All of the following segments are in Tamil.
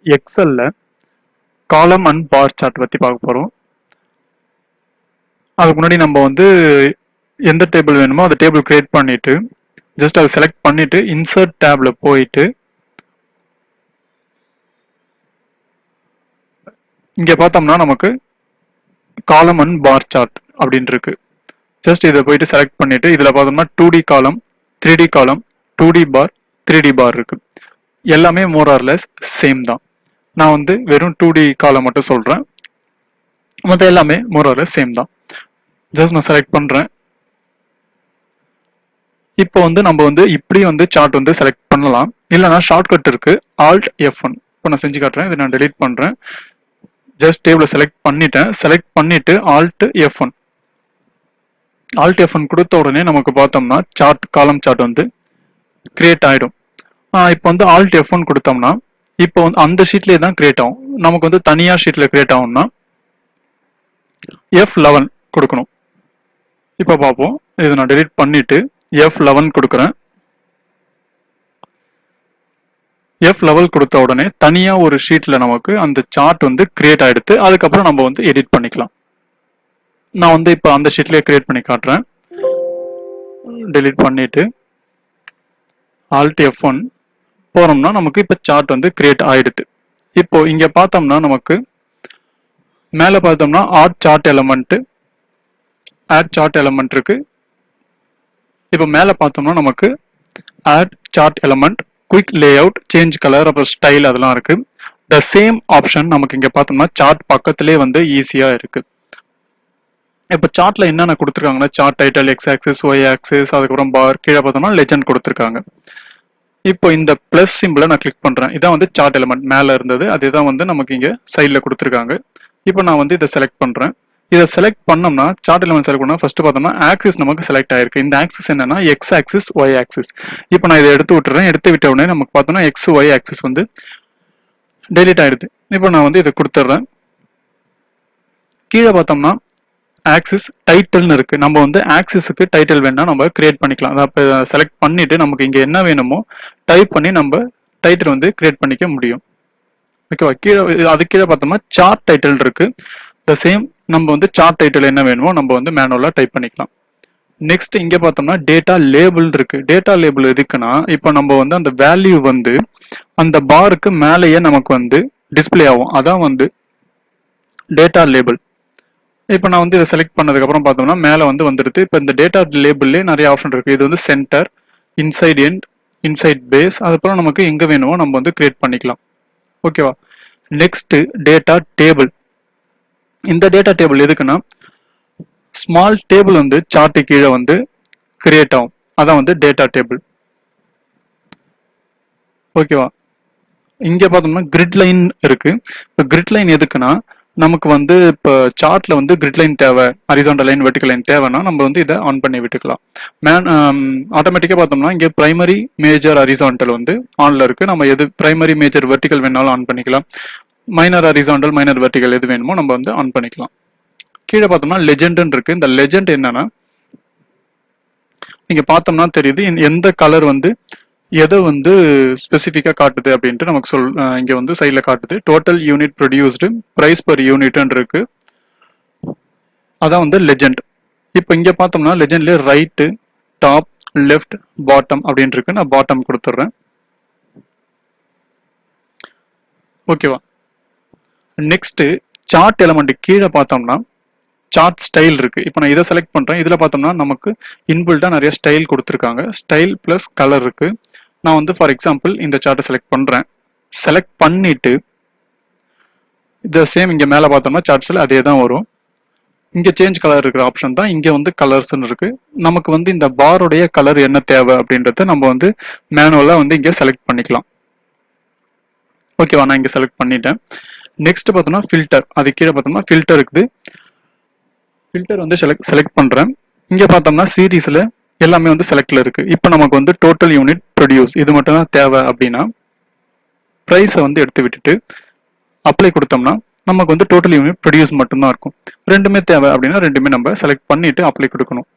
எக்ஸல்ல காலம் அண்ட் பார் சார்ட் பற்றி பார்க்க போகிறோம். அதுக்கு முன்னாடி நம்ம வந்து எந்த டேபிள் வேணுமோ அந்த டேபிள் கிரியேட் பண்ணிட்டு ஜஸ்ட் அதை செலக்ட் பண்ணிட்டு இன்சர்ட் டேப்ல போயிட்டு இங்கே பார்த்தோம்னா நமக்கு காலம் அண்ட் பார் சார்ட் அப்படின்னு இருக்கு. ஜஸ்ட் இதை போயிட்டு செலக்ட் பண்ணிட்டு இதில் பார்த்தோம்னா 2D காலம், 3D காலம், 2D பார், 3D பார் இருக்கு. எல்லாமே மோர் ஆர் லெஸ் சேம் தான். நான் வந்து வெறும் 2D காலம் மட்டும் சொல்றேன், மற்ற எல்லாமே மோர் ஆர் லெஸ் சேம் தான். ஜஸ்ட் நான் செலக்ட் பண்றேன். இப்போ வந்து நம்ம வந்து இப்படி வந்து சார்ட் வந்து செலக்ட் பண்ணலாம், இல்லைனா ஷார்ட்கட் இருக்கு Alt F1. இப்போ நான் செஞ்சு காட்டுறேன், இதை நான் டெலீட் பண்றேன். ஜஸ்ட் டேபிளை செலக்ட் பண்ணிட்டேன். செலக்ட் பண்ணிட்டு Alt F1 கொடுத்த உடனே நமக்கு பார்த்தோம்னா சார்ட், காலம் சார்ட் வந்து கிரியேட் ஆயிடும். இப்போ வந்து Alt F1 கொடுத்தோம்னா இப்போ வந்து அந்த ஷீட்லேயே தான் கிரியேட் ஆகும். நமக்கு வந்து தனியா ஷீட்ல கிரியேட் ஆகும்னா F11 கொடுக்கணும். இப்போ பார்ப்போம். இதை நான் டெலீட் பண்ணிட்டு F11 கொடுக்குறேன். F11 கொடுத்த உடனே தனியா ஒரு ஷீட்ல நமக்கு அந்த சார்ட் வந்து கிரியேட் ஆயிடுது. அதுக்கப்புறம் நம்ம வந்து எடிட் பண்ணிக்கலாம். நான் வந்து இப்போ அந்த ஷீட்லயே கிரியேட் பண்ணி காட்டுறேன். டெலீட் பண்ணிட்டு Alt F1 போனோம்னா நமக்கு இப்போ சார்ட் வந்து கிரியேட் ஆயிடுது. இப்போ இங்க பார்த்தோம்னா நமக்கு மேலே பார்த்தோம்னா add chart element, add chart element இருக்கு. இப்போ மேலே பார்த்தோம்னா நமக்கு add chart element, quick layout, change colour, அப்புறம் ஸ்டைல் அதெல்லாம் இருக்கு. த சேம் ஆப்ஷன் நமக்கு இங்க பார்த்தோம்னா சார்ட் பக்கத்திலே வந்து ஈஸியா இருக்கு. இப்போ சார்ட்ல என்னென்ன கொடுத்துருக்காங்கன்னா chart title, X axis, Y axis, அதுக்கப்புறம் பார், கீழே பார்த்தோம்னா லெஜெண்ட் கொடுத்துருக்காங்க. இப்போ இந்த பிளஸ் சிம்பிளை நான் கிளிக் பண்றேன். இதான் வந்து சார்ட் எலமெண்ட் மேலே இருந்தது, அதுதான் வந்து நமக்கு இங்க சைடில் கொடுத்துருக்காங்க. இப்போ நான் வந்து இதை செலக்ட் பண்றேன். இதை செலக்ட் பண்ணோம்னா சார்ட் எலமெண்ட் செலக்ட் பண்ணா ஃபர்ஸ்ட் பார்த்தோம்னா ஆக்சிஸ் நமக்கு செலக்ட் ஆயிருக்கு. இந்த ஆக்சிஸ் என்னன்னா எக்ஸ் ஆக்சிஸ், ஒய் ஆக்சிஸ். இப்போ நான் இதை எடுத்து விட்டுறேன். எடுத்து விட்ட உடனே நமக்கு பார்த்தோம்னா எக்ஸ் ஒய் ஆக்சிஸ் வந்து டெலீட் ஆயிடுது. இப்போ நான் வந்து இதை கொடுத்துட்றேன். கீழே பார்த்தோம்னா ஆக்சிஸ் டைட்டில்னு இருக்கு. நம்ம வந்து ஆக்சிஸுக்கு டைட்டில் வேணா நம்ம கிரியேட் பண்ணிக்கலாம். அதை செலக்ட் பண்ணிட்டு நமக்கு இங்க என்ன வேணுமோ டைப் பண்ணி நம்ம டைட்டில் வந்து கிரியேட் பண்ணிக்க முடியும். ஓகேவா? கீழே அது கீழே பார்த்தோம்னா சார்ட் டைட்டில் இருக்கு. த சேம் நம்ம வந்து சார்ட் டைட்டில் என்ன வேணுமோ நம்ம வந்து மேனுவலா டைப் பண்ணிக்கலாம். நெக்ஸ்ட் இங்க பார்த்தோம்னா டேட்டா லேபிள் இருக்கு. டேட்டா லேபிள் எதுக்குன்னா இப்போ நம்ம வந்து அந்த வேல்யூ வந்து அந்த பாருக்கு மேலேயே நமக்கு வந்து டிஸ்பிளே ஆகும். அதான் வந்து டேட்டா லேபிள். இப்போ நான் வந்து இதை செலக்ட் பண்ணதுக்கு அப்புறம் பார்த்தோம்னா மேலே வந்து வந்துடுது. இப்போ இந்த டேட்டா லேபிள்லேயே நிறைய ஆப்ஷன் இருக்கு. இது வந்து centre, inside end, inside base, அதுக்கப்புறம் நமக்கு எங்க வேணுமோ நம்ம வந்து கிரியேட் பண்ணிக்கலாம். ஓகேவா? Next data table. இந்த டேட்டா டேபிள் எதுக்குன்னா ஸ்மால் டேபிள் வந்து சார்ட்டு கீழே வந்து கிரியேட் ஆகும். அதான் வந்து டேட்டா டேபிள். ஓகேவா? இங்க பார்த்தோம்னா கிரிட் லைன் இருக்கு. இப்போ கிரிட் லைன் எதுக்குன்னா நமக்கு வந்து இப்போ சார்ட்ல வந்து கிரிட் லைன் தேவை, ஹரிசாண்டல் லைன், வெர்டிகல் லைன் தேவைன்னா நம்ம வந்து இதை ஆன் பண்ணி விட்டுக்கலாம். ஆட்டோமேட்டிக்காக பார்த்தோம்னா இங்கே பிரைமரி, மேஜர், ஹரிசாண்டல் வந்து ஆன்ல இருக்கு. நம்ம எது பிரைமரி, மேஜர், வெர்டிகல் வேணாலும் ஆன் பண்ணிக்கலாம். மைனர் ஹரிசாண்டல், மைனர் வெர்டிகல் எது வேணுமோ நம்ம வந்து ஆன் பண்ணிக்கலாம். கீழே பார்த்தோம்னா லெஜெண்ட் இருக்கு. இந்த லெஜெண்ட் என்னன்னா இங்க பார்த்தோம்னா தெரியுது எந்த கலர் வந்து எதை வந்து ஸ்பெசிஃபிக்காக காட்டுது அப்படின்ட்டு நமக்கு இங்கே வந்து சைடில் காட்டுது. Total unit produced, price per யூனிட்னு இருக்கு. அதான் வந்து லெஜெண்ட். இப்போ இங்கே பார்த்தோம்னா லெஜெண்ட்லேயே ரைட்டு, டாப், லெஃப்ட், பாட்டம் அப்படின்னு இருக்கு. நான் பாட்டம் கொடுத்துட்றேன். ஓகேவா? நெக்ஸ்ட் சார்ட் எலமெண்ட் கீழே பார்த்தோம்னா சார்ட் ஸ்டைல் இருக்கு. இப்போ நான் இதை செலக்ட் பண்றேன். இதுல பார்த்தோம்னா நமக்கு இன்பில்டா நிறைய ஸ்டைல் கொடுத்துருக்காங்க. ஸ்டைல் பிளஸ் கலர் இருக்கு. நான் வந்து ஃபார் எக்ஸாம்பிள் இந்த சார்ட்டை செலக்ட் பண்றேன். செலக்ட் பண்ணிட்டு இந்த சேம் இங்க மேல பார்த்தோம்னா சார்ட்ஸ்ல அதே தான் வரும். இங்க சேஞ்ச் கலர் இருக்கிற ஆப்ஷன் தான் இங்க வந்து கலர்ஸ்ன்னு இருக்கு. நமக்கு வந்து இந்த பாரோடைய கலர் என்ன தேவை அப்படின்றத நம்ம வந்து மேனுவலா வந்து இங்க செலக்ட் பண்ணிக்கலாம். ஓகேவா? நான் இங்க செலக்ட் பண்ணிட்டேன். நெக்ஸ்ட் பார்த்தோம்னா ஃபில்டர். அது கீழே பார்த்தோம்னா ஃபில்டர் இருக்குது. ஃபில்டர் வந்து செலக்ட் பண்றேன். இங்க பார்த்தோம்னா சீரீஸ்ல எல்லாமே வந்து செலக்ட்ல இருக்கு. இப்போ நமக்கு வந்து டோட்டல் யூனிட் ப்ரொடியூஸ் இது மட்டும் தான் தேவை அப்படின்னா ப்ரைஸை வந்து எடுத்து விட்டுட்டு அப்ளை கொடுத்தோம்னா நமக்கு வந்து டோட்டல் யூனிட் ப்ரொடியூஸ் மட்டும்தான் இருக்கும். ரெண்டுமே தேவை அப்படின்னா ரெண்டுமே நம்ம செலக்ட் பண்ணிட்டு அப்ளை கொடுக்கணும்.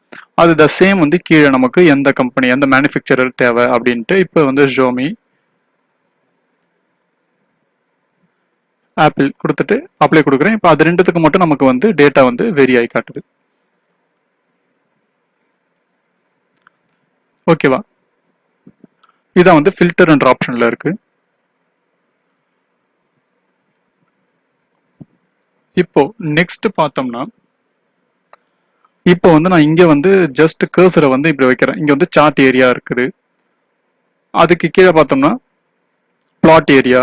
அது த சேம் வந்து கீழே நமக்கு எந்த கம்பெனி, எந்த மேனுஃபேக்சரர் தேவை அப்படின்ட்டு இப்போ வந்து ஷோமி, ஆப்பிள் கொடுத்துட்டு அப்ளை கொடுக்குறேன். இப்போ அது ரெண்டுத்துக்கு மட்டும் நமக்கு வந்து டேட்டா வந்து வேரி ஆகி காட்டுது. ஓகேவா? இதான் வந்து ஃபில்டர் என்ற ஆப்ஷன்ல இருக்கு. இப்போ நெக்ஸ்ட் பார்த்தோம்னா, இப்போ வந்து நான் இங்க வந்து ஜஸ்ட் கர்சரை வந்து இப்படி வைக்கிறேன். இங்க வந்து சார்ட் ஏரியா இருக்குது. அதுக்கு கீழே பார்த்தோம்னா பிளாட் ஏரியா,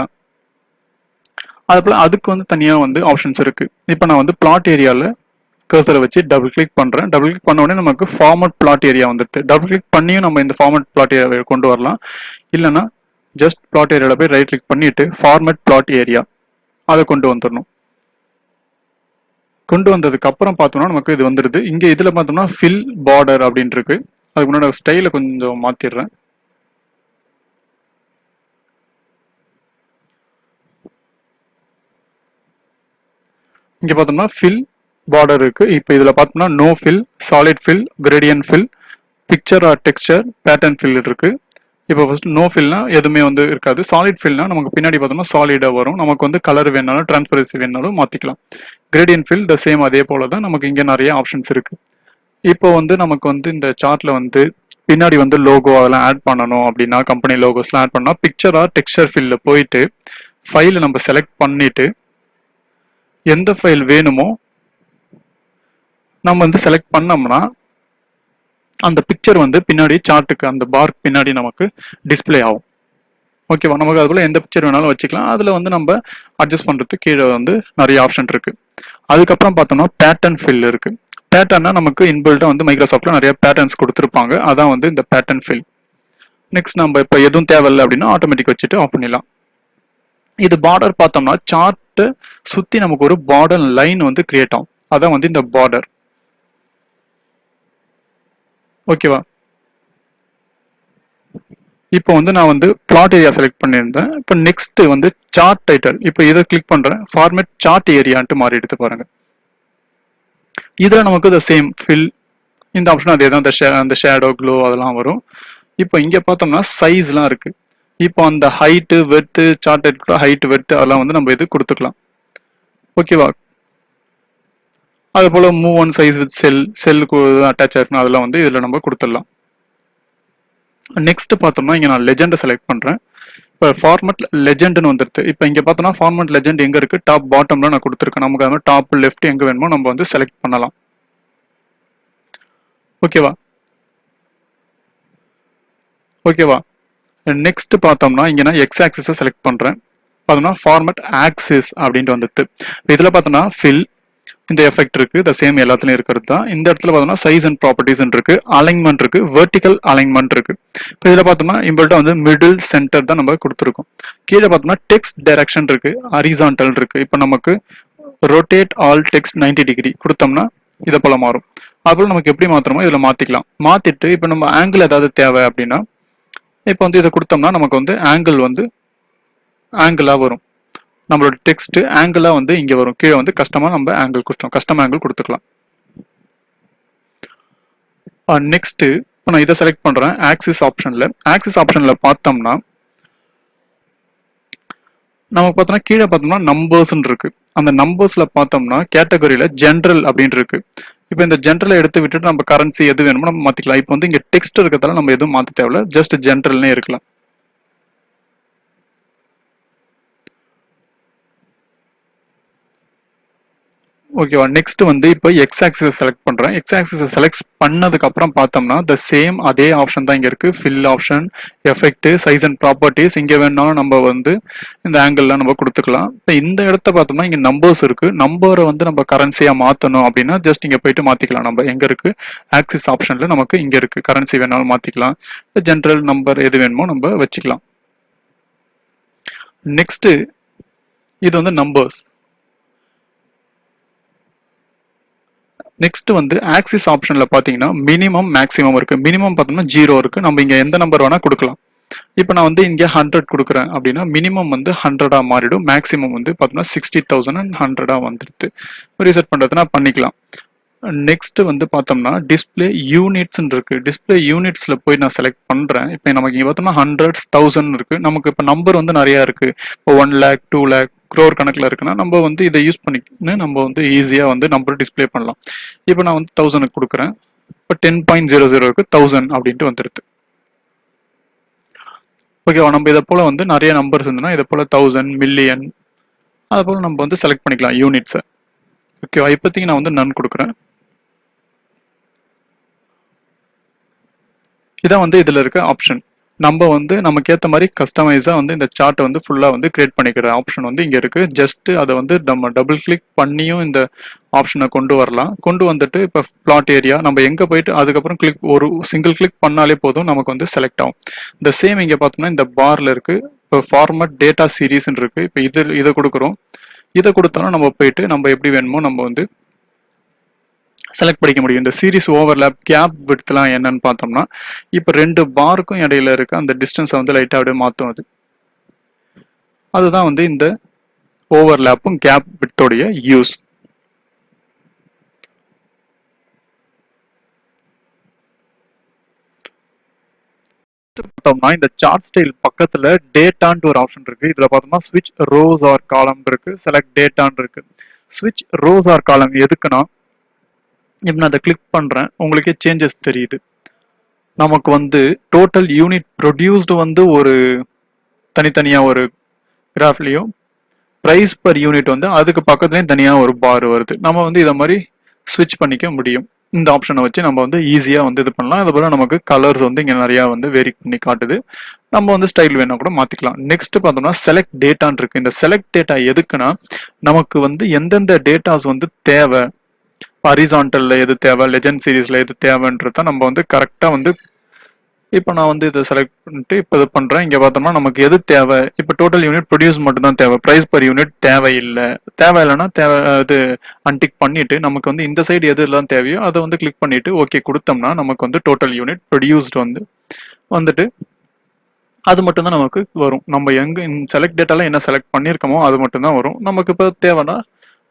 அதுபோல அதுக்கு வந்து தனியா வந்து ஆப்ஷன்ஸ் இருக்கு. இப்போ நான் வந்து பிளாட் ஏரியால கர்சரை வச்சு டபுள் கிளிக் பண்றேன். டபுள் கிளிக் பண்ண உடனே நமக்கு ஃபார்மட் பிளாட் ஏரியா வந்துடுது. டபுள் கிளிக் பண்ணியும் நம்ம இந்த ஃபார்மட் பிளாட் ஏரியாவை கொண்டு வரலாம். இல்லைன்னா ஜஸ்ட் பிளாட் ஏரியாவில் போய் ரைட் கிளிக் பண்ணிட்டு ஃபார்மட் பிளாட் ஏரியா அதை கொண்டு வந்துடணும். கொண்டு வந்ததுக்கு அப்புறம் பார்த்தோம்னா நமக்கு இது வந்துடுது. இங்க இதுல பார்த்தோம்னா ஃபில் பார்டர் அப்படின்னு இருக்கு. அதுக்கு முன்னாடி ஸ்டைலை கொஞ்சம் மாத்திடுறேன். இங்க பார்த்தோம்னா ஃபில் பார்டர் இருக்கு. இப்போ இதுல பார்த்தோம்னா no fill, solid fill, gradient fill, picture or texture, pattern fill இருக்கு. இப்போ ஃபர்ஸ்ட் நோ ஃபில்னா எதுவுமே வந்து இருக்காது. சாலிட் ஃபில்னா நமக்கு பின்னாடி பார்த்தோம்னா சாலிடா வரும். நமக்கு வந்து கலர் வேணாலும் டிரான்ஸ்பரன்சி வேணாலும் மாத்திக்கலாம். கிரேடியன்ட் ஃபில் த சேம், அதே போல தான் நமக்கு இங்க நிறைய ஆப்ஷன்ஸ் இருக்கு. இப்போ வந்து நமக்கு வந்து இந்த சார்ட்ல வந்து பின்னாடி வந்து லோகோ அதெல்லாம் ஆட் பண்ணணும் அப்படின்னா, கம்பெனி லோகோஸ்லாம் ஆட் பண்ணா பிக்சர் ஆர் டெக்ஸ்சர் ஃபில்ல போயிட்டு ஃபைலை நம்ம செலக்ட் பண்ணிட்டு எந்த ஃபைல் வேணுமோ நம்ம வந்து செலக்ட் பண்ணோம்னா அந்த பிக்சர் வந்து பின்னாடி சார்ட்டுக்கு அந்த பார்க் பின்னாடி நமக்கு டிஸ்பிளே ஆகும். ஓகேவா? நமக்கு அதுக்குள்ள எந்த பிக்சர் வேணாலும் வச்சுக்கலாம். அதுல வந்து நம்ம அட்ஜஸ்ட் பண்றதுக்கு கீழே வந்து நிறைய ஆப்ஷன் இருக்கு. அதுக்கப்புறம் பார்த்தோம்னா பேட்டர்ன் ஃபில் இருக்கு. பேட்டர்னா நமக்கு இன்பில்ட்டா வந்து மைக்ரோசாஃப்ட்ல நிறைய பேட்டர்ன்ஸ் கொடுத்துருப்பாங்க. அதான் வந்து இந்த பேட்டர்ன் ஃபில். நெக்ஸ்ட் நம்ம இப்போ எதுவும் தேவையில்லை அப்படின்னா ஆட்டோமேட்டிக் வச்சுட்டு ஆஃப் பண்ணிடலாம். இது பார்டர் பார்த்தோம்னா சார்ட்டை சுத்தி நமக்கு ஒரு பார்டர் லைன் வந்து கிரியேட் ஆகும். அதான் வந்து இந்த பார்டர். ஓகேவா? இப்போ வந்து நான் வந்து பிளாட் ஏரியா செலக்ட் பண்ணியிருந்தேன். இப்போ நெக்ஸ்ட் வந்து சார்ட் டைட்டில். இப்போ இதை கிளிக் பண்றேன். ஃபார்மேட் சார்ட் ஏரியான்ட்டு மாறி எடுத்து பாருங்க. இதுல நமக்கு த சேம் ஃபில் இந்த ஆப்ஷன் அதே தான். அந்த ஷேடோ க்ளோ அதெல்லாம் வரும். இப்போ இங்க பார்த்தோம்னா சைஸ்லாம் இருக்கு. இப்போ அந்த ஹைட்டு வெட்டு சார்ட் டைட்டில் ஹைட் வெட்டு அதெல்லாம் வந்து நம்ம இது கொடுத்துக்கலாம். ஓகேவா? அது போல மூவ் ஒன் சைஸ் வித் செல்லுக்கு அட்டாச் ஆயிருக்கணும், அதெல்லாம் வந்து இதுல நம்ம கொடுத்துடலாம். நெக்ஸ்ட் பார்த்தோம்னா இங்க நான் லெஜெண்டை செலக்ட் பண்றேன். இப்போ ஃபார்மட் லெஜெண்ட்னு வந்துருது. இப்போ இங்க பார்த்தோம்னா ஃபார்மட் லெஜெண்ட் எங்க இருக்கு? டாப் பாட்டம்ல நான் கொடுத்துருக்கேன். நமக்கு அது டாப் லெஃப்ட் எங்க வேணுமோ நம்ம வந்து செலக்ட் பண்ணலாம். ஓகேவா? ஓகேவா? நெக்ஸ்ட் பார்த்தோம்னா இங்க நான் எக்ஸ் ஆக்சிஸை செலக்ட் பண்றேன். பார்த்தோம்னா ஃபார்மட் ஆக்சிஸ் அப்படின்ட்டு வந்துட்டு இதுல பார்த்தோம்னா ஃபில் இந்த எஃபெக்ட் இருக்கு. த சேம் எல்லாத்துலயும் இருக்கிறது தான். இந்த இடத்துல பார்த்தோம்னா சைஸ் அண்ட் ப்ராப்பர்ட்டிஸ் இருக்கு, அலைன்மெண்ட் இருக்கு, வெர்டிகல் அலைன்மெண்ட் இருக்கு. இப்போ இதுல பார்த்தோம்னா இம்பல்ட்டா வந்து மிடில் சென்டர் தான் நம்ம கொடுத்துருக்கோம். கீழே பார்த்தோம்னா டெக்ஸ்ட் டைரக்ஷன் இருக்கு, ஹரிசான்டல் இருக்கு. இப்போ நமக்கு ரொட்டேட் ஆல் டெக்ஸ்ட் 90 டிகிரி கொடுத்தோம்னா இதை போல மாறும். அதுபோல நமக்கு எப்படி மாத்திரமோ இதுல மாத்திக்கலாம். மாத்திட்டு இப்போ நம்ம ஆங்கிள் ஏதாவது தேவை அப்படின்னா இப்போ வந்து இதை கொடுத்தோம்னா நமக்கு வந்து ஆங்கிளா வரும். நம்மளோட டெக்ஸ்ட் ஆங்கிளா வந்து இங்க வரும். கீழே வந்து கஸ்டமா நம்ம ஆங்கிள் கொடுத்தோம், கஸ்டம் ஆங்கிள் கொடுத்துக்கலாம். நெக்ஸ்ட் இப்போ நான் இதை செலக்ட் பண்றேன். ஆக்சிஸ் ஆப்ஷன்ல பார்த்தோம்னா நமக்கு பார்த்தோம்னா கீழே பார்த்தோம்னா நம்பர்ஸ் இருக்கு. அந்த நம்பர்ஸ்ல பார்த்தோம்னா கேட்டகரியில ஜென்ரல் அப்படின்னு இருக்கு. இப்போ இந்த ஜென்ரலை எடுத்து விட்டுட்டு நம்ம கரன்சி எது வேணுமோ நம்ம மாத்திக்கலாம். இப்போ வந்து இங்க டெக்ஸ்ட் இருக்கிறதால நம்ம எதுவும் மாற்ற தேவையில்ல, ஜஸ்ட் ஜென்ரல்னே இருக்கலாம். ஓகேவா? நெக்ஸ்ட் வந்து இப்போ எக்ஸ் ஆக்சிஸ் செலக்ட் பண்றேன். எக்ஸ் ஆக்சிஸ் செலக்ட் பண்ணதுக்கு அப்புறம் பார்த்தோம்னா த சேம் அதே ஆப்ஷன் தான் இங்க இருக்கு. Fill option, effect, size and properties. இங்க வேணாலும் நம்ம வந்து இந்த ஆங்கிள்லாம் நம்ம கொடுத்துக்கலாம். இப்போ இந்த இடத்த பார்த்தோம்னா இங்க நம்பர்ஸ் இருக்கு. நம்பரை வந்து நம்ம கரன்சியா மாத்தணும் அப்படின்னா ஜஸ்ட் இங்க போயிட்டு மாத்திக்கலாம். நம்ம எங்க இருக்கு? ஆக்சிஸ் ஆப்ஷன்ல நமக்கு இங்க இருக்கு. கரன்சி வேணாலும் மாத்திக்கலாம். ஜென்ரல் நம்பர் எது வேணுமோ நம்ம வச்சுக்கலாம். நெக்ஸ்ட் இது வந்து நம்பர்ஸ். நெக்ஸ்ட் வந்து ஆக்சிஸ் ஆப்ஷன்ல பாத்தீங்கன்னா மினிமம் மேக்ஸிமம் இருக்கு. மினிமம் பார்த்தோம்னா 0 இருக்கு. நம்ம இங்க எந்த நம்பர் வேணா கொடுக்கலாம். இப்போ நான் வந்து இங்க 100 கொடுக்குறேன் அப்படின்னா மினிமம் வந்து 100 மாறிடும். மேக்ஸிமம் வந்து பார்த்தோம்னா 60,100 வந்துடுது. ரீசெட் பண்றதுனா பண்ணிக்கலாம். நெக்ஸ்ட் வந்து பார்த்தோம்னா டிஸ்பிளே யூனிட்ஸ் இருக்கு. டிஸ்பிளே யூனிட்ஸ்ல போய் நான் செலக்ட் பண்றேன். இப்போ நமக்கு இங்க பார்த்தோம்னா ஹண்ட்ரட்ஸ், 1000 இருக்கு. நமக்கு இப்போ நம்பர் வந்து நிறைய இருக்கு. இப்போ 1 lakh 2 lakh க்ரோர் கணக்கில் இருக்குன்னா நம்ம வந்து இதை யூஸ் பண்ணிக்கின்னு நம்ம வந்து ஈஸியாக வந்து நம்பர் டிஸ்பிளே பண்ணலாம். இப்போ நான் வந்து 1000 கொடுக்குறேன். இப்போ 10.00க்கு 1000 அப்படின்ட்டு வந்துடுது. ஓகேவா? நம்ம இதை போல வந்து நிறைய நம்பர்ஸ் இருந்ததுன்னா இதை போல 1000, மில்லியன் அதை போல நம்ம வந்து செலக்ட் பண்ணிக்கலாம் யூனிட்ஸை. ஓகேவா? இப்போதைக்கு நான் வந்து நன் கொடுக்குறேன். இதான் வந்து இதில் இருக்க ஆப்ஷன். நம்ம வந்து நமக்கு ஏற்ற மாதிரி கஸ்டமைஸாக வந்து இந்த சார்ட்டை வந்து ஃபுல்லாக வந்து கிரியேட் பண்ணிக்கிற ஆப்ஷன் வந்து இங்கே இருக்குது. ஜஸ்ட் அதை வந்து நம்ம டபுள் கிளிக் பண்ணியும் இந்த ஆப்ஷனை கொண்டு வரலாம். கொண்டு வந்துட்டு இப்போ பிளாட் ஏரியா நம்ம எங்கே போயிட்டு அதுக்கப்புறம் ஒரு சிங்கிள் கிளிக் பண்ணாலே போதும் நமக்கு வந்து செலக்ட் ஆகும். இந்த சேம் இங்கே பார்த்தோம்னா இந்த பாரில் இருக்குது. இப்போ ஃபார்மட் டேட்டா சீரீஸ்ன்னு இருக்குது. இப்போ இதை கொடுக்குறோம். இதை கொடுத்தாலும் நம்ம போயிட்டு நம்ம எப்படி வேணுமோ நம்ம வந்து செலக்ட் பண்ணிக்க முடியும். இந்த சீரிஸ் ஓவர்லேப் கேப் விட்த்லாம் என்னன்னு பார்த்தோம்னா இப்போ 2 பாருக்கும் இடையில இருக்க அந்த டிஸ்டன்ஸை வந்து லைட்டாக அப்படியே மாற்றும். அதுதான் வந்து இந்த ஓவர்லேப்பும் கேப் விட்த்தோடைய யூஸ். பார்த்தோம்னா இந்த சார்ட் ஸ்டைல் பக்கத்துல டேட்டான்ட்டு ஒரு ஆப்ஷன் இருக்கு. இதுல பார்த்தோம்னா ஸ்விட்ச் ரோஸ் ஆர் காலம் இருக்கு, செலக்ட் டேட்டான் இருக்கு. ஸ்விட்ச் ரோஸ் ஆர் காலம் எதுக்குன்னா இப்போ நான் அதை கிளிக் பண்றேன், உங்களுக்கே சேஞ்சஸ் தெரியுது. நமக்கு வந்து டோட்டல் யூனிட் ப்ரொடியூஸ்டு வந்து ஒரு தனித்தனியா ஒரு கிராஃப்லயும் ப்ரைஸ் பர் யூனிட் வந்து அதுக்கு பக்கத்துலேயும் தனியாக ஒரு பார் வருது. நம்ம வந்து இதை மாதிரி ஸ்விட்ச் பண்ணிக்க முடியும். இந்த ஆப்ஷனை வச்சு நம்ம வந்து ஈஸியாக வந்து இது பண்ணலாம். அதுபோல் நமக்கு கலர்ஸ் வந்து இங்கே நிறையா வந்து வேரி பண்ணி காட்டுது. நம்ம வந்து ஸ்டைல் வேணா கூட மாற்றிக்கலாம். நெக்ஸ்ட் பார்த்தோம்னா செலக்ட் டேட்டான் இருக்கு. இந்த செலக்ட் டேட்டா எதுக்குன்னா நமக்கு வந்து எந்தெந்த டேட்டாஸ் வந்து தேவை, ஹரிசான்டல்ல எது தேவை, லெஜெண்ட் சீரீஸ்ல எது தேவைன்றத நம்ம வந்து கரெக்டாக வந்து இப்போ நான் வந்து இதை செலக்ட் பண்ணிட்டு இப்போ இது பண்ணுறேன். இங்கே பார்த்தோம்னா நமக்கு எது தேவை, இப்போ டோட்டல் யூனிட் ப்ரொடியூஸ் மட்டும் தான் தேவை, ப்ரைஸ் பர் யூனிட் தேவையில்லைன்னா இது அன்டிக் பண்ணிட்டு நமக்கு வந்து இந்த சைடு எது எல்லாம் தேவையோ அதை வந்து கிளிக் பண்ணிட்டு ஓகே கொடுத்தோம்னா நமக்கு வந்து டோட்டல் யூனிட் ப்ரொடியூஸ்டு வந்துட்டு அது மட்டும் தான் நமக்கு வரும். நம்ம எங்கே செலக்ட் டேட்டால என்ன செலக்ட் பண்ணியிருக்கோமோ அது மட்டும் தான் வரும். நமக்கு இப்போ தேவைன்னா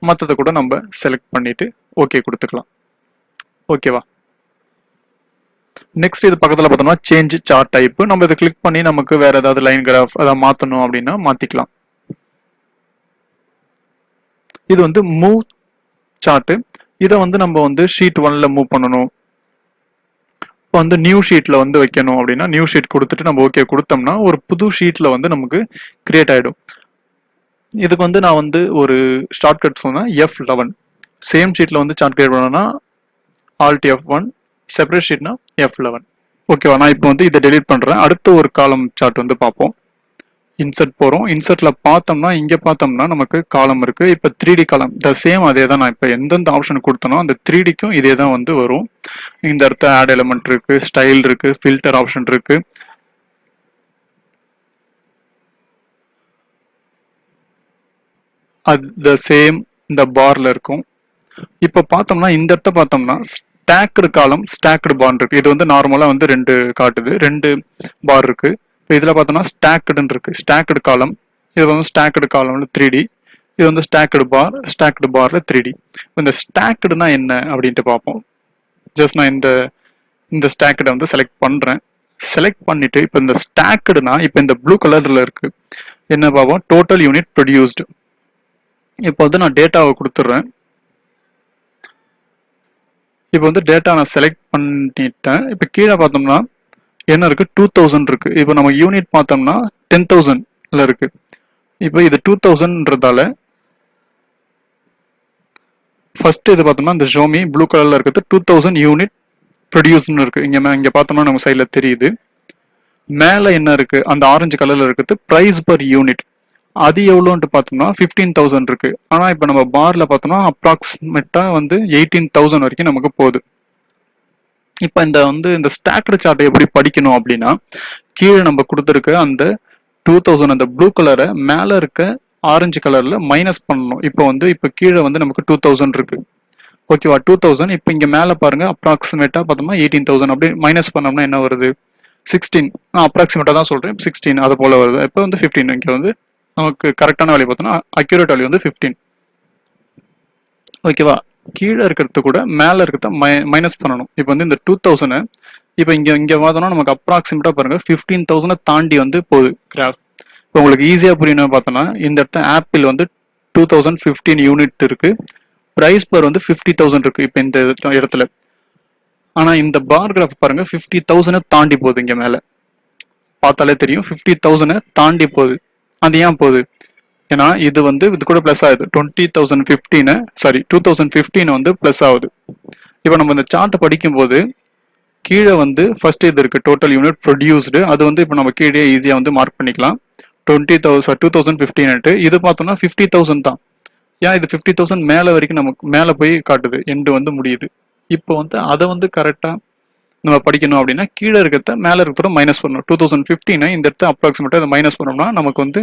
மற்றதை கூட நம்ம செலக்ட் பண்ணிட்டு ஓகே கொடுத்துக்கலாம். ஓகேவா? நெக்ஸ்ட் இது பக்கத்தில் பார்த்தோம்னா சேஞ்ச் சார்ட் டைப். நம்ம இதை கிளிக் பண்ணி நமக்கு வேற ஏதாவது லைன் கிராஃப் அதை மாற்றணும் அப்படின்னா மாற்றிக்கலாம். இது வந்து மூவ் சார்ட். இதை வந்து நம்ம வந்து ஷீட் 1ல மூவ் பண்ணணும். இப்போ வந்து நியூ ஷீட்ல வந்து வைக்கணும் அப்படின்னா நியூ ஷீட் கொடுத்துட்டு நம்ம ஓகே கொடுத்தோம்னா ஒரு புது ஷீட்ல வந்து நமக்கு கிரியேட் ஆகிடும். இதுக்கு வந்து நான் வந்து ஒரு ஷார்ட் கட் சொன்னேன், F11. சேம் ஷீட்ல வந்து சார்ட் கிரியேட் பண்ணணும்னா Alt F1, செப்பரேட் ஷீட்னா F11. ஓகேவா? நான் இப்போ வந்து இதை டெலீட் பண்ணுறேன். அடுத்த ஒரு காலம் சார்ட் வந்து பார்ப்போம். இன்சர்ட் போகிறோம். இன்சர்ட்டில் பார்த்தோம்னா இங்கே பார்த்தோம்னா நமக்கு காலம் இருக்குது. இப்போ 3D காலம் சேம் அதே தான். நான் இப்போ எந்தெந்த ஆப்ஷன் கொடுத்தனோ அந்த 3Dக்கும் இதே தான் வந்து வரும். இந்த இடத்த ஆட் எலிமெண்ட் இருக்குது, ஸ்டைல் இருக்குது, ஃபில்டர் ஆப்ஷன் இருக்குது. அது சேம் இந்த பார்ல இருக்கும். இப்போ பார்த்தோம்னா இந்த இடத்த பார்த்தோம்னா ஸ்டாக்டு காலம், ஸ்டாக்டு பார் இருக்கு. இது வந்து நார்மலாக வந்து 2 காட்டுது, 2 பார் இருக்கு. இப்போ இதில் பார்த்தோம்னா ஸ்டாக்டுன்னு இருக்கு, ஸ்டாக்டு காலம். இது வந்து ஸ்டாக்டு காலம்ல 3D. இது வந்து ஸ்டாக்டு பார்ல 3D. இந்த ஸ்டாக்டுனா என்ன அப்படின்ட்டு பார்ப்போம். ஜஸ்ட் நான் இந்த ஸ்டாக்டை வந்து செலக்ட் பண்ணுறேன். செலக்ட் பண்ணிட்டு இப்போ இந்த ஸ்டாக்டுனா இப்போ இந்த ப்ளூ கலர்ல இருக்கு என்ன பார்ப்போம், டோட்டல் யூனிட் ப்ரொடியூஸ்டு. இப்போ வந்து நான் டேட்டாவை கொடுத்துட்றேன். இப்போ வந்து டேட்டா நான் செலக்ட் பண்ணிட்டேன். இப்போ கீழே பார்த்தோம்னா என்ன இருக்கு, 2000 இருக்கு. இப்போ நம்ம யூனிட் பார்த்தோம்னா 10,000ல இருக்கு. இப்போ இது 2000ன்றதால ஃபர்ஸ்ட் இது பார்த்தோம்னா இந்த ஷோமி ப்ளூ கலர்ல இருக்கிறது 2000 யூனிட் ப்ரொடியூஸ்னு இருக்கு. இங்க பார்த்தோம்னா நம்ம சைட்ல தெரியுது. மேலே என்ன இருக்கு, அந்த ஆரஞ்சு கலர்ல இருக்கிறது ப்ரைஸ் பர் யூனிட். அது எவ்வளோன்ட்டு பார்த்தோம்னா 15,000 இருக்கு. ஆனால் இப்போ நம்ம பார்ல பார்த்தோம்னா அப்ராக்சிமேட்டா வந்து 18,000 வரைக்கும் நமக்கு போகுது. இப்போ இந்த ஸ்டாக்டு சார்ட்டை எப்படி படிக்கணும் அப்படின்னா கீழே நம்ம கொடுத்துருக்க அந்த 2000 அந்த ப்ளூ கலரை மேலே இருக்க ஆரஞ்சு கலர்ல மைனஸ் பண்ணணும். இப்போ கீழே வந்து நமக்கு 2000 இருக்கு. ஓகேவா? 2000. இப்போ இங்கே மேலே பாருங்க அப்ராக்சிமேட்டா பார்த்தோம்னா 18,000. அப்படியே மைனஸ் பண்ணோம்னா என்ன வருது, 16. நான் அப்ராக்சிமேட்டா தான் சொல்றேன், 16 அது போல வருது. இப்போ வந்து 15. இங்கே வந்து நமக்கு கரெக்டான வேல்யூ பார்த்தோம்னா அக்யூரேட் வேல்யூ வந்து 15. ஓகேவா? கீழே இருக்கிறது கூட மேலே இருக்கிறத மைனஸ் பண்ணணும். இப்போ வந்து இந்த 2000 இப்போ இங்கே பார்த்தோம்னா நமக்கு அப்ராக்சிமேட்டாக பாருங்கள் 15,000 தாண்டி வந்து போகுது கிராஃப். இப்போ உங்களுக்கு ஈஸியாக புரியணும் பார்த்தோன்னா இந்த இடத்த ஆப்பிள் வந்து 2015 யூனிட் இருக்குது, ப்ரைஸ் பர் வந்து 50,000 இருக்குது இப்போ இந்த இடத்துல. ஆனால் இந்த பார் கிராஃப் பாருங்கள் 50,000 தாண்டி போகுது. இங்கே மேலே பார்த்தாலே தெரியும் 50,000 தாண்டி போகுது. அது ஏன் போகுது? ஏன்னா இது வந்து இது கூட ப்ளஸ் ஆகுது. 2015 வந்து ப்ளஸ் ஆகுது. இப்போ நம்ம இந்த சார்ட்டை படிக்கும்போது கீழே வந்து ஃபர்ஸ்ட் இது இருக்குது டோட்டல் யூனிட் ப்ரொடியூஸ்டு, அது வந்து இப்போ நம்ம கீழே ஈஸியாக வந்து மார்க் பண்ணிக்கலாம். 2015 இது பார்த்தோம்னா 50,000 தான். ஏன் இது 50,000 மேலே வரைக்கும் நமக்கு மேலே போய் காட்டுது, எண்டு வந்து முடியுது. இப்போ வந்து அதை வந்து கரெக்டாக நம்ம படிக்கணும் அப்படின்னா கீழே இருக்கிறத மேலே இருக்கிறத மைனஸ் பண்ணணும். 2015 இந்த இடத்த அப்ராக்சிமேட்டாக இதை மைனஸ் பண்ணோம்னா நமக்கு வந்து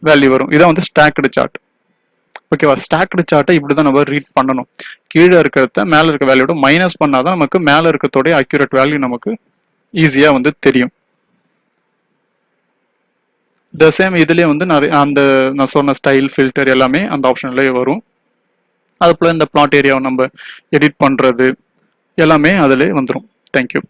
வேல்யூ வரும். இதான் வந்து ஸ்டாக்டு சார்ட். ஓகேவா? ஸ்டாக்டு சார்ட்டை இப்படி தான் நம்ம ரீட் பண்ணணும். கீழே இருக்கிறத மேலே இருக்க வேல்யூட மைனஸ் பண்ணாதான் நமக்கு மேலே இருக்கிறதோடைய அக்யூரேட் வேல்யூ நமக்கு ஈஸியாக வந்து தெரியும். த சேம் இதுலேயே வந்து நிறைய அந்த நான் சொன்ன ஸ்டைல் ஃபில்டர் எல்லாமே அந்த ஆப்ஷன்லேயே வரும். அது போல் இந்த பிளாட் ஏரியாவை நம்ம எடிட் பண்ணுறது எல்லாமே அதில் வந்துடும். தேங்க்யூ.